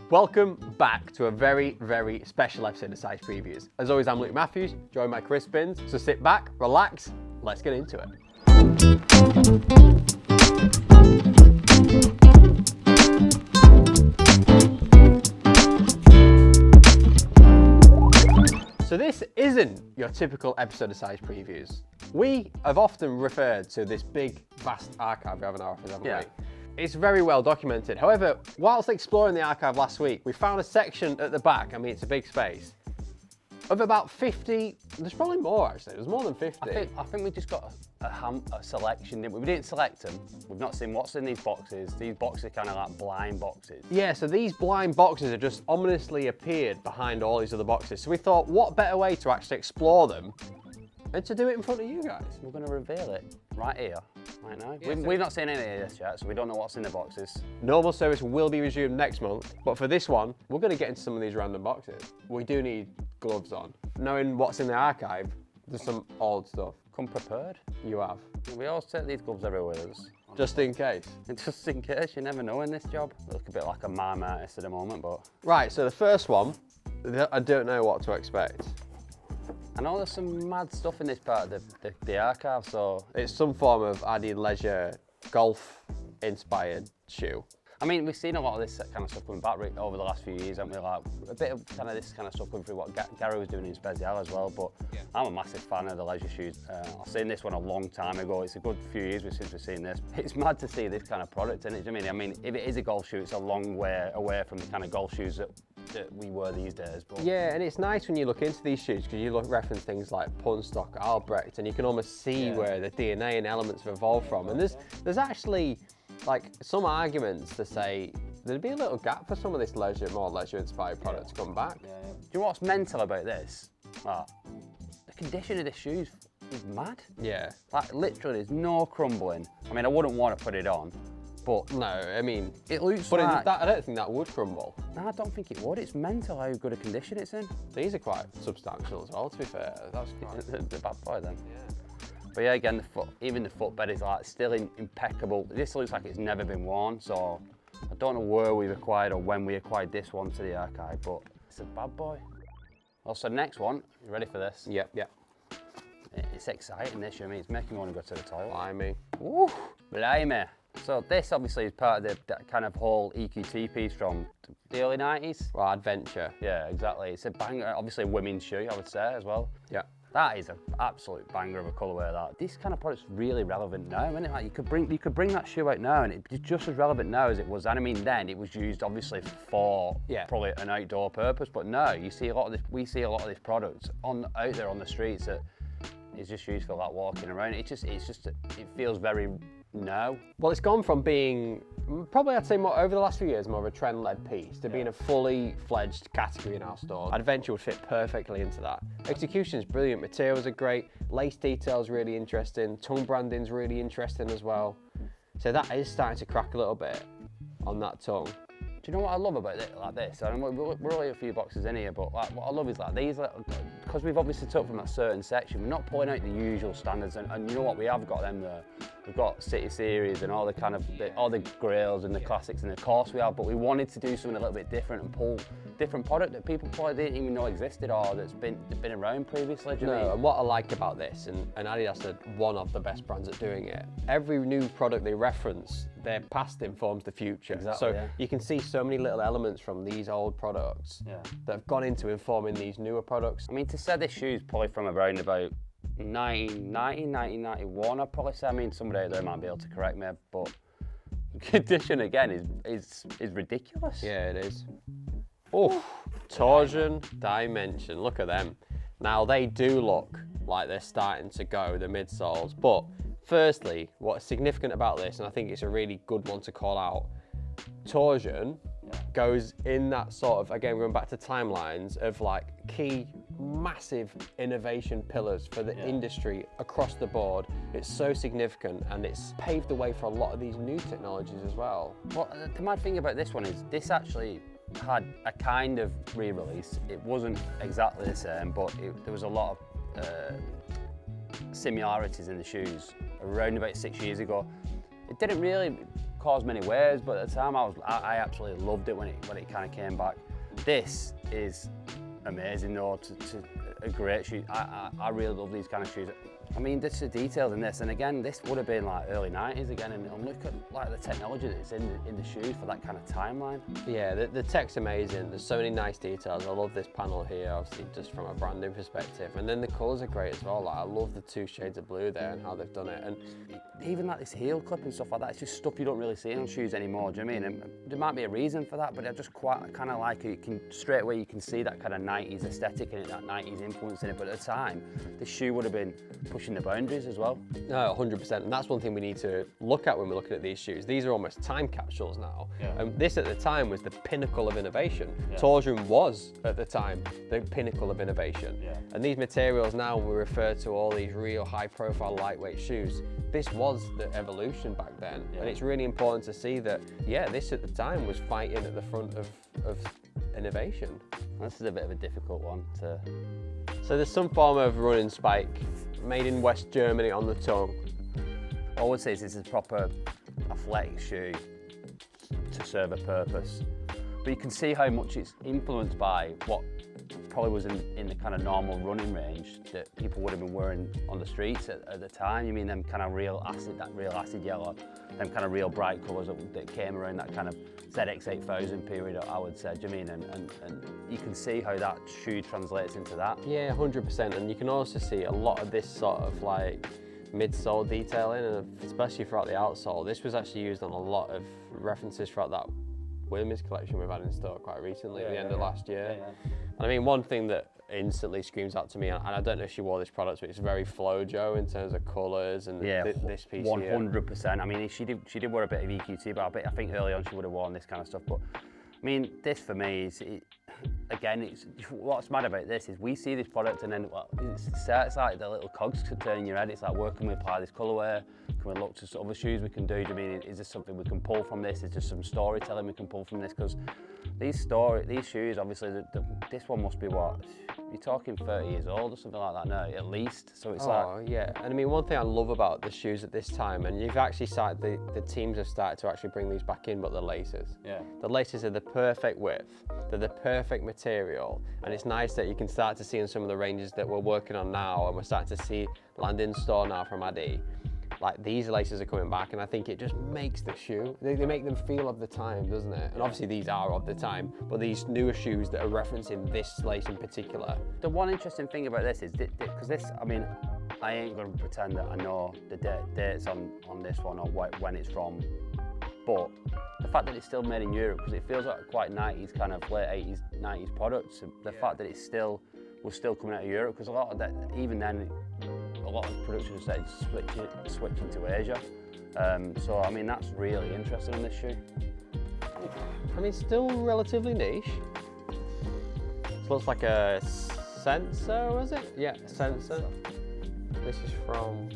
Welcome back to a very, very special episode of Size Previews. As always, I'm Luke Matthews, joined by Chris Spins. So sit back, relax, let's get into it. So this isn't your typical episode of Size Previews. We have often referred to this big, vast archive we have in our office, haven't we? It's very well documented. However, whilst exploring the archive last week, we found a section at the back, I mean, it's a big space, of about 50, there's probably more actually, there's more than 50. I think we just got a selection, didn't we? We didn't select them. We've not seen what's in these boxes. These boxes are kind of like blind boxes. Yeah, so these blind boxes have just ominously appeared behind all these other boxes. So we thought, what better way to actually explore them and to do it in front of you guys? We're going to reveal it right here, right now. Yeah, we've not seen any of this yet, so we don't know what's in the boxes. Normal service will be resumed next month, but for this one, we're going to get into some of these random boxes. We do need gloves on. Knowing what's in the archive, there's some old stuff. Come prepared. You have. We always take these gloves everywhere with us. Just in case. Just in case, you never know in this job. I look a bit like a mime artist at the moment, but... Right, so the first one, I don't know what to expect. I know there's some mad stuff in this part of the archive, so... It's some form of adidas leisure golf-inspired shoe. I mean, we've seen a lot of this kind of stuff coming back over the last few years, haven't we? Like, a bit of kind of this kind of stuff coming through what Gary was doing in Special as well, but yeah. I'm a massive fan of the leisure shoes. I've seen this one a long time ago. It's a good few years since we've seen this. It's mad to see this kind of product in it. I mean, if it is a golf shoe, it's a long way away from the kind of golf shoes that we wear these days. But yeah, and it's nice when you look into these shoes because you reference things like Punstock, Albrecht, and you can almost see where the DNA and elements have evolved from. And there's actually like some arguments to say there'd be a little gap for some of this more leisure-inspired product to come back. Yeah. Do you know what's mental about this? Like, the condition of this shoe is mad. Yeah. Like literally, there's no crumbling. I mean, I wouldn't want to put it on, but no, I mean, it looks. But like, I don't think that would crumble. No, I don't think it would. It's mental how good a condition it's in. These are quite substantial as well, to be fair. That's quite the bad boy then. Yeah. But yeah, again, even the footbed is like still impeccable. This looks like it's never been worn, so I don't know where we've acquired or when we acquired this one to the archive, but it's a bad boy. Also, next one, you ready for this? Yep, yep. It's exciting, this. I mean, it's making me want to go to the toilet. Blimey. Woo! Blimey. So this obviously is part of the kind of whole EQT piece from the early 90s. Well, adventure. Yeah, exactly. It's a banger, obviously a women's shoe, I would say, as well. Yeah. That is an absolute banger of a colourway, that. This kind of product's really relevant now, isn't it? Like you could bring that shoe out now and it's just as relevant now as it was then. I mean, then it was used obviously for probably an outdoor purpose, but now you see we see a lot of this product out there on the streets that is just used for like walking around. It feels very now. Well, it's gone from being probably, I'd say, more over the last few years, more of a trend-led piece to being a fully fledged category in our store. Adventure would fit perfectly into that. Execution is brilliant, materials are great, lace details really interesting, tongue branding's really interesting as well. So that is starting to crack a little bit on that tongue. Do you know what I love about it like this? I mean, we're only a few boxes in here, but like, what I love is like these, because we've obviously took from that certain section, we're not pulling out the usual standards, and you know what, we have got them there. We've got City Series and all the kind of, all the grails and the classics, and of course we have, but we wanted to do something a little bit different and pull different product that people probably didn't even know existed or that's been around previously. Do you know? And what I like about this, and Adidas are one of the best brands at doing it, every new product they reference, their past informs the future. Exactly, so you can see so many little elements from these old products that have gone into informing these newer products. I mean, to say this shoe's probably from around about 1990, 1991, I'd probably say. I mean, somebody out there might be able to correct me, but condition again is ridiculous. Yeah, it is. Oh, Torsion Dimension, look at them. Now they do look like they're starting to go, the midsoles, but firstly, what's significant about this, and I think it's a really good one to call out, Torsion goes in that sort of, again, going back to timelines of like key massive innovation pillars for the industry across the board. It's so significant and it's paved the way for a lot of these new technologies as well. Well, the mad thing about this one is this actually had a kind of re-release. It wasn't exactly the same, but there was a lot of similarities in the shoes around about 6 years ago. It didn't really caused many waves, but at the time I absolutely loved it when it kind of came back. This is amazing though, a great shoe. I really love these kind of shoes. I mean, just the details in this, and again, this would have been like early 90s again, and look at like the technology that's in the shoes for that kind of timeline. Yeah, the tech's amazing. There's so many nice details. I love this panel here, obviously, just from a branding perspective. And then the colours are great as well. Like, I love the 2 shades of blue there and how they've done it. And even like this heel clip and stuff like that, it's just stuff you don't really see on shoes anymore, do you know what I mean? And there might be a reason for that, but I just quite kind of like it. Straight away you can see that kind of 90s aesthetic in it, that 90s influence in it, but at the time, this shoe would have been pushing the boundaries as well. No, 100%, and that's one thing we need to look at when we're looking at these shoes. These are almost time capsules now. Yeah. And this at the time was the pinnacle of innovation. Yeah. Torsion was, at the time, the pinnacle of innovation. Yeah. And these materials now, we refer to all these real high-profile, lightweight shoes. This was the evolution back then. Yeah. And it's really important to see that, yeah, this at the time was fighting at the front of innovation. This is a bit of a difficult one to... So there's some form of running spike made in West Germany on the tongue. What I would say is this is a proper athletic shoe to serve a purpose. But you can see how much it's influenced by what probably was in the kind of normal running range that people would have been wearing on the streets at the time. You mean them kind of that real acid yellow, them kind of real bright colours that came around that kind of ZX8000 period, I would say. Do you mean? And you can see how that shoe translates into that. Yeah, 100%. And you can also see a lot of this sort of like midsole detailing, and especially throughout the outsole. This was actually used on a lot of references throughout that women's collection we've had in store quite recently at the end of last year. And I mean, one thing that instantly screams out to me, and I don't know if she wore this product, but it's very Flojo in terms of colours and this piece 100%. here. I mean, she did wear a bit of EQT, but I think early on she would have worn this kind of stuff. But I mean, this for me is, again, what's mad about this is we see this product and then it's like the little cogs to turn in your head. It's like, where can we apply this colourware? Can we look to other shoes we can do? Do you mean, is there something we can pull from this? Is there some storytelling we can pull from this? Because these shoes, obviously, this one must be what? You're talking 30 years old or something like that now, at least. So it's yeah. And I mean, one thing I love about the shoes at this time, and you've actually started, the teams have started to actually bring these back in, but the laces. Yeah. The laces are the perfect width, they're the perfect material, and it's nice that you can start to see in some of the ranges that we're working on now, and we're starting to see land in store now from Adi. Like, these laces are coming back, and I think it just makes the shoe, they make them feel of the time, doesn't it? And obviously these are of the time, but these newer shoes that are referencing this lace in particular. The one interesting thing about this is, because this, I mean, I ain't going to pretend that I know the dates on this one or when it's from, but the fact that it's still made in Europe, because it feels like quite 90s, kind of late 80s, 90s products, the fact that was still coming out of Europe, because a lot of that, even then, a lot of production started switching to Asia. So, I mean, that's really interesting in this shoe. I mean, still relatively niche. This looks like a Censor, was it? Yeah, Censor. This is from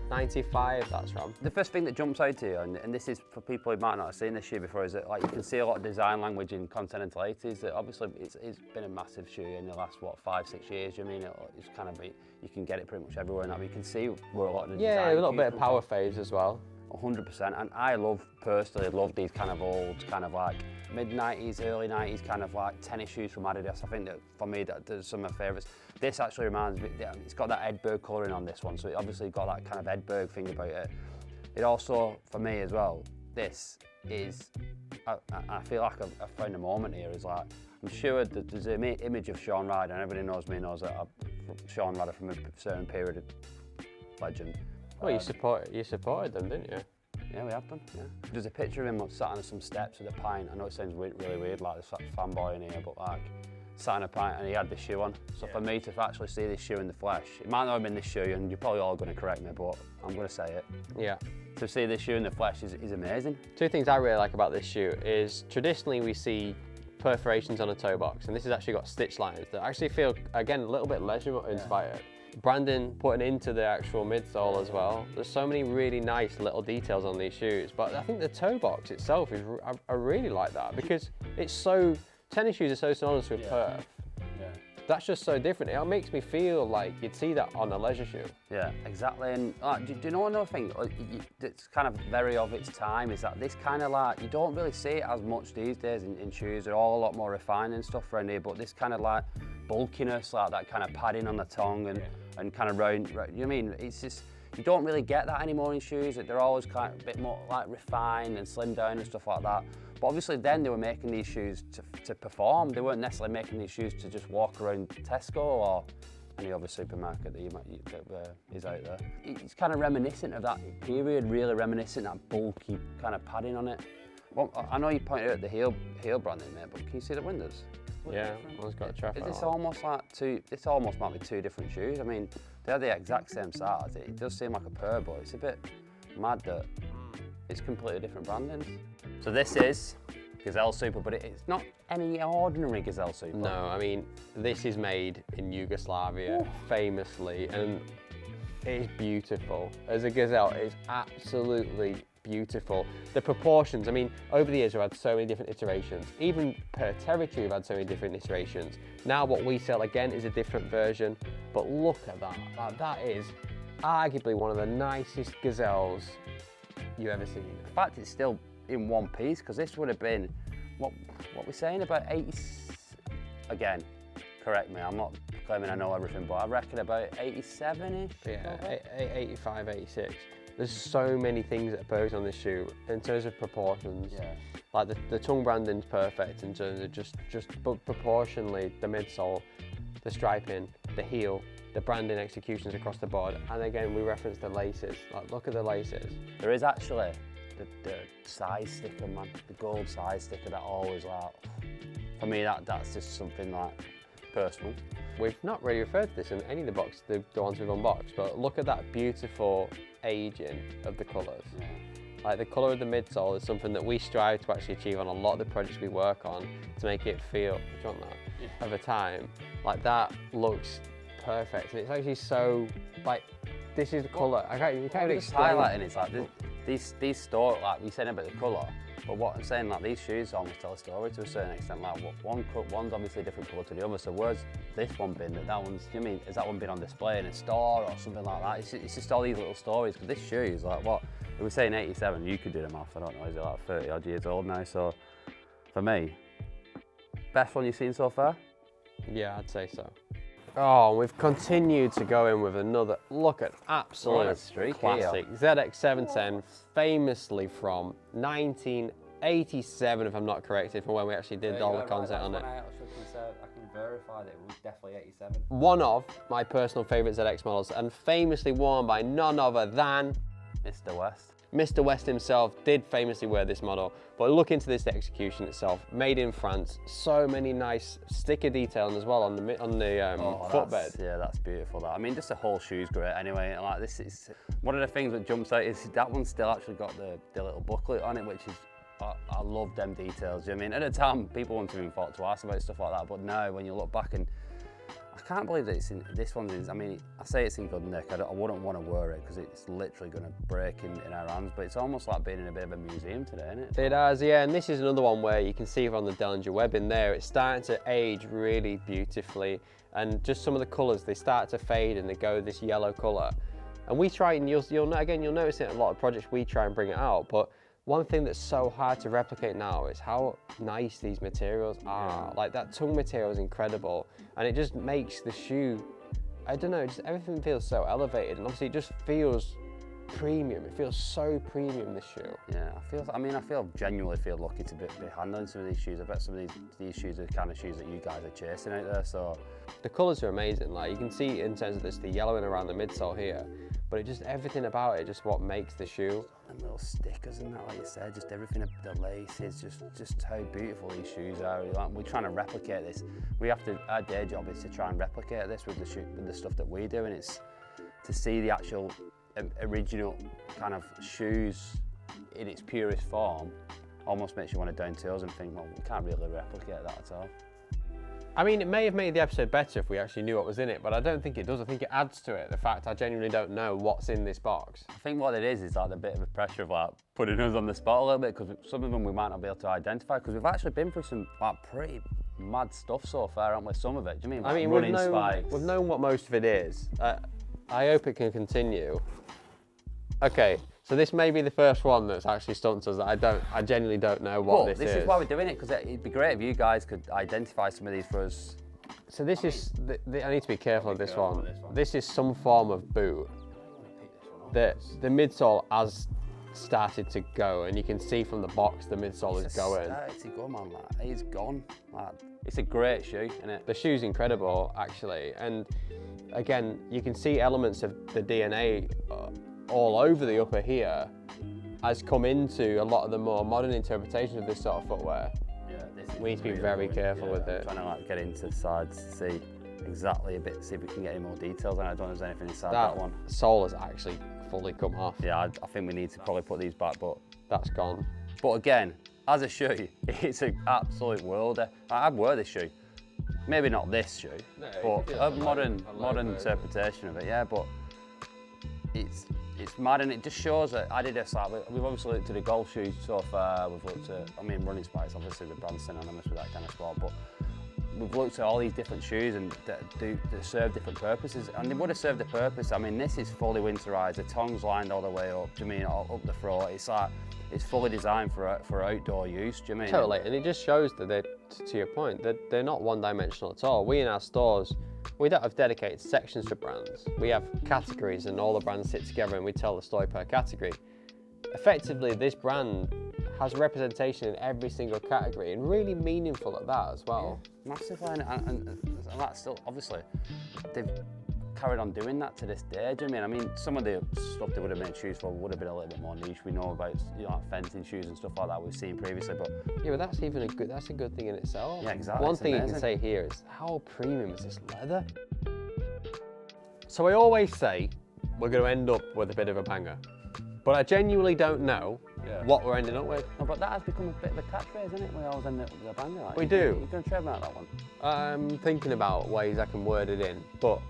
95, that's from. The first thing that jumps out to you, and this is for people who might not have seen this shoe before, is that like you can see a lot of design language in Continental 80s. That obviously it's been a massive shoe in the last 5-6 years. You mean it's kind of you can get it pretty much everywhere now. You can see where a lot of the design. Yeah, a little bit of power phase as well. 100%, and I personally love these kind of old, kind of like mid-90s, early 90s kind of like tennis shoes from Adidas. I think that for me, there's some of my favourites. This actually reminds me, it's got that Edberg colouring on this one, so it obviously got that kind of Edberg thing about it. It also, for me as well, this is, I feel like I've found a moment here, is like, I'm sure that there's an image of Shaun Ryder, and everybody knows that Shaun Ryder from a certain period of legend. Well, you supported them, didn't you? Yeah, we have done, yeah. There's a picture of him sat on some steps with a pint. I know it sounds really weird, like this fanboy in here, but like, sat on a pint and he had this shoe on. So for me to actually see this shoe in the flesh, it might not have been this shoe, and you're probably all going to correct me, but I'm going to say it. Yeah. To see this shoe in the flesh is amazing. Two things I really like about this shoe is, traditionally we see perforations on a toe box, and this has actually got stitch lines that actually feel, again, a little bit leisure inspired. Brandon putting into the actual midsole as well. There's so many really nice little details on these shoes, but I think the toe box itself is, I really like that, because it's so, tennis shoes are so synonymous with perf. Yeah. that's just so different. It makes me feel like you'd see that on a leisure shoe. Yeah, exactly. And do you know another thing that's kind of very of its time is that this kind of like, you don't really see it as much these days in shoes. They're all a lot more refined and stuff around here, but this kind of like bulkiness, like that kind of padding on the tongue and kind of round, you know what I mean? It's just, you don't really get that anymore in shoes. They're always kind of a bit more like refined and slim down and stuff like that. But obviously then they were making these shoes to perform. They weren't necessarily making these shoes to just walk around Tesco or any other supermarket that is out there. It's kind of reminiscent of that period, really reminiscent of that bulky kind of padding on it. Well, I know you pointed out the heel branding there, but can you see the windows? Yeah, one's got a traffic light. It's almost like this almost might be two different shoes. I mean, they're the exact same size. It does seem like a pair, but it's a bit mad that it's completely different brandings. So this is Gazelle Super, but it's not any ordinary Gazelle Super. No, I mean, this is made in Yugoslavia, famously, and it is beautiful. As a Gazelle, it is absolutely beautiful. The proportions, I mean, over the years we've had so many different iterations. Even per territory we've had so many different iterations. Now what we sell again is a different version, but look at that. That is arguably one of the nicest Gazelles you've ever seen. In fact, it's still in one piece, because this would have been, what we're saying, about 80, again, correct me, I'm not claiming I know everything, but I reckon about 87-ish. Yeah, 85, 86. There's so many things that are perfect on this shoe in terms of proportions. Yeah. Like the tongue branding's perfect in terms of just proportionally the midsole, the striping, the heel, the branding executions across the board. And again, we reference the laces. Like, look at the laces. There is actually the size sticker, man. The gold size sticker that always like, for me that's just something like personal. We've not really referred to this in any of the ones we've unboxed, but look at that beautiful aging of the colours. Yeah. Like the colour of the midsole is something that we strive to actually achieve on a lot of the projects we work on to make it feel, do you want that? Yeah. Over time. Like that looks perfect, and it's actually so, like, this is the colour. You can't even explain. Highlighting it's like these store, like we said about the colour, but what I'm saying, like these shoes almost tell a story to a certain extent. Like one's obviously a different colour to the other. So where's this one been? That one's, you mean, has that one been on display in a store or something like that? It's just all these little stories. Because this shoe is like, what? If we're saying 87, you could do the math. I don't know. Is it like 30 odd years old now? So for me, best one you've seen so far? Yeah, I'd say so. Oh, we've continued to go in with another, look at absolute classic. ZX710, famously from 1987, if I'm not corrected, from when we actually did all the content on it. I can verify that it was definitely 87. One of my personal favourite ZX models, and famously worn by none other than Mr. West. Mr. West himself did famously wear this model, but look into this execution itself. Made in France, so many nice sticker detailing as well on the footbed. Yeah, that's beautiful. That, I mean, just the whole shoe's great anyway. Like, this is one of the things that jumps out is that one's still actually got the little booklet on it, which is, I love them details. You know what I mean, at the time people wouldn't even thought to ask about stuff like that, but now when you look back, and I can't believe that this one is, I mean, I say it's in good nick, I wouldn't want to wear it because it's literally going to break in our hands, but it's almost like being in a bit of a museum today, isn't it? It has, yeah, and this is another one where you can see from the Dellinger webbing there, it's starting to age really beautifully, and just some of the colours, they start to fade and they go this yellow colour. And we try, and you'll notice it in a lot of projects, we try and bring it out, but one thing that's so hard to replicate now is how nice these materials are. Like that tongue material is incredible, and it just makes the shoe, I don't know, just everything feels so elevated, and obviously it just feels premium. It feels so premium, this shoe. Yeah, I genuinely feel lucky to be handling some of these shoes. I bet some of these shoes are the kind of shoes that you guys are chasing out there, so. The colours are amazing. Like you can see in terms of this, the yellowing around the midsole here, but it just, everything about it, just what makes the shoe. And little stickers and that, like you said, just everything, the laces, just how beautiful these shoes are. Like, we're trying to replicate this. Our day job is to try and replicate this with the stuff that we do, and it's to see the actual original kind of shoes in its purest form almost makes you want to down tools and think, well, we can't really replicate that at all. I mean, it may have made the episode better if we actually knew what was in it, but I don't think it does. I think it adds to it, the fact I genuinely don't know what's in this box. I think what it is like a bit of a pressure of like putting us on the spot a little bit, because some of them we might not be able to identify, because we've actually been through some like pretty mad stuff so far, haven't we? Some of it. Do you mean? Like I mean, running spikes. we've known what most of it is. I hope it can continue. Okay, so this may be the first one that's actually stumped us that I genuinely don't know what this is. This is why we're doing it, because it'd be great if you guys could identify some of these for us. So this is, I need to be careful of this one. This is some form of boot. The midsole has started to go, and you can see from the box the midsole is going. It's a go, man. Like, it's gone. Like, it's a great shoe, isn't it? The shoe's incredible, actually, and again, you can see elements of the DNA all over the upper here has come into a lot of the more modern interpretations of this sort of footwear. Yeah, We need to be very careful with it. Trying to like get into the sides to see exactly a bit, see if we can get any more details. And I don't know if there's anything inside that one. Sole has actually fully come off. Yeah, I think we need to probably put these back, but That's gone. But again, as a shoe, it's an absolute worlder. I'd wear this shoe. Maybe not this shoe, but a modern interpretation of it. Yeah, but it's mad, and it just shows that adidas. Like we've obviously looked at the golf shoes so far. We've looked at, I mean, running spikes. Obviously, the brand's synonymous with that kind of sport, but we've looked at all these different shoes and that serve different purposes, and they would have served a purpose. I mean, this is fully winterized. The tongue's lined all the way up. Do you mean up the throat? It's like it's fully designed for outdoor use. Do you mean? Totally, and it just shows that to your point, that they're not one-dimensional at all. We in our stores, we don't have dedicated sections for brands. We have categories, and all the brands sit together, and we tell the story per category. Effectively, this brand has representation in every single category, and really meaningful at that as well. Yeah, massively, and that's still, obviously, they've carried on doing that to this day. Do you mean? I mean, some of the stuff they would have made shoes for would have been a little bit more niche. We know about, you know, like fencing shoes and stuff like that we've seen previously, but yeah, but that's even that's a good thing in itself. Yeah, exactly. One thing you can say here is how premium is this leather? So I always say we're going to end up with a bit of a banger, but I genuinely don't know what we're ending up with. No, but that has become a bit of a catchphrase, isn't it? We always end up with a banger. Like, We do. You're going to trademark that one? I'm thinking about ways I can word it in, but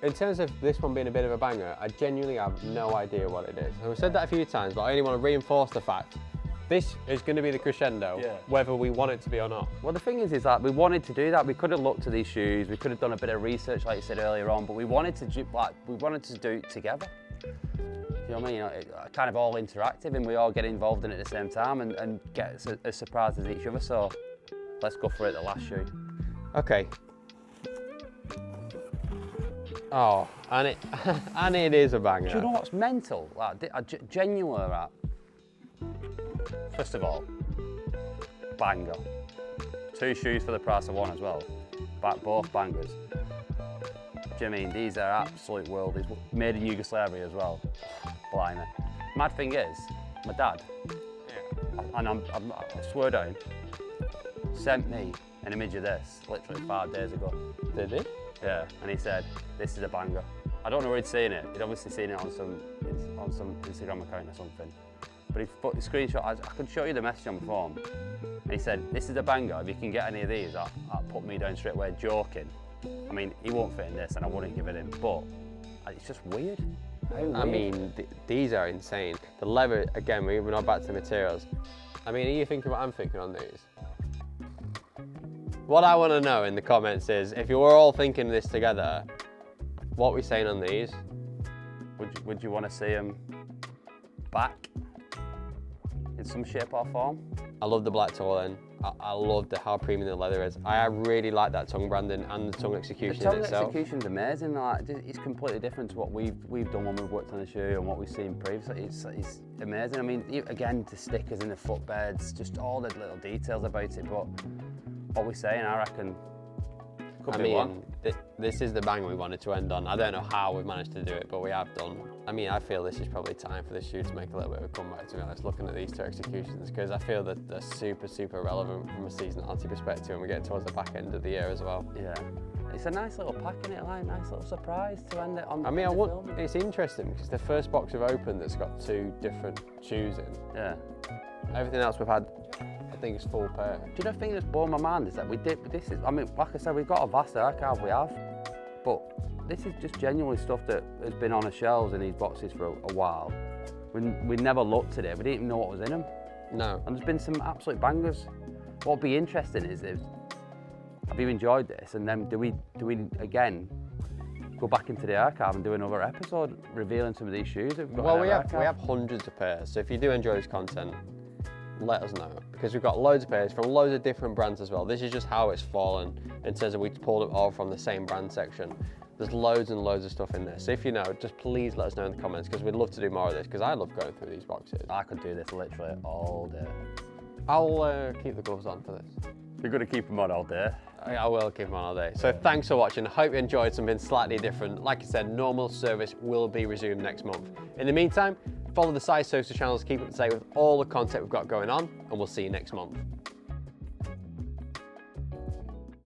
in terms of this one being a bit of a banger, I genuinely have no idea what it is. And we've said that a few times, but I only want to reinforce the fact this is going to be the crescendo, whether we want it to be or not. Well, the thing is that we wanted to do that. We could have looked at these shoes. We could have done a bit of research, like you said earlier on, but we wanted to do it together. You know what I mean? You know, kind of all interactive, and we all get involved in it at the same time and get as surprised as each other. So let's go for it. The last shoe. Okay. Oh, and it is a banger. Do you know what's mental? Like, genuinely, right? First of all, banger. 2 shoes for the price of 1 as well. Both bangers. Do you mean? These are absolute worldies. Made in Yugoslavia as well. Blimey. Mad thing is, my dad, and I swear down, sent me an image of this literally 5 days ago. Did he? Yeah, and he said, this is a banger. I don't know where he'd seen it. He'd obviously seen it on some Instagram account or something. But he put the screenshot, I could show you the message on my phone. And he said, this is a banger. If you can get any of these, that put me down straight away, joking. I mean, he won't fit in this and I wouldn't give it him, but it's just weird. How weird. I mean, these are insane. The leather, again, we're not back to the materials. I mean, are you thinking what I'm thinking on these? What I want to know in the comments is, if you were all thinking this together, what are we saying on these? Would you want to see them back in some shape or form? I love the black tooling. I love how premium the leather is. I really like that tongue branding and the tongue execution the tongue itself. execution's amazing. Like, it's completely different to what we've done when we've worked on the shoe and what we've seen previously. It's amazing. I mean, again, the stickers in the footbeds, just all the little details about it. But what we're saying, I reckon, could be one. This is the banger we wanted to end on. I don't know how we've managed to do it, but we have done. I mean, I feel this is probably time for the shoe to make a little bit of a comeback, to be honest, looking at these 2 executions, because I feel that they're super, super relevant from a seasonality perspective when we get towards the back end of the year as well. Yeah. It's a nice little pack, isn't it? Like, nice little surprise to end it on. I mean, it's interesting because the first box we've opened that's got 2 different shoes in. Yeah. Everything else we've had, I think, is full pair. Do you know the thing that's blown my mind is that I mean, like I said, we've got a vast archive, we have, but this is just genuinely stuff that has been on the shelves in these boxes for a while. We never looked at it, we didn't even know what was in them. No. And there's been some absolute bangers. What'd be interesting is have you enjoyed this? And then do we again go back into the archive and do another episode revealing some of these shoes that we've got? Well, in we our have archive? hundreds of pairs, so if you do enjoy this content, let us know, because we've got loads of pairs from loads of different brands as well. This is just how it's fallen in terms of we pulled it all from the same brand section. There's loads and loads of stuff in there, so if you know, just please let us know in the comments, because we'd love to do more of this, because I love going through these boxes. I could do this literally all day. I'll keep the gloves on for this. You're going to keep them on all day. I will keep them on all day. So thanks for watching. I hope you enjoyed something slightly different. Like I said, normal service will be resumed next month. In the meantime, follow the Size social channels, keep up to date with all the content we've got going on, and we'll see you next month.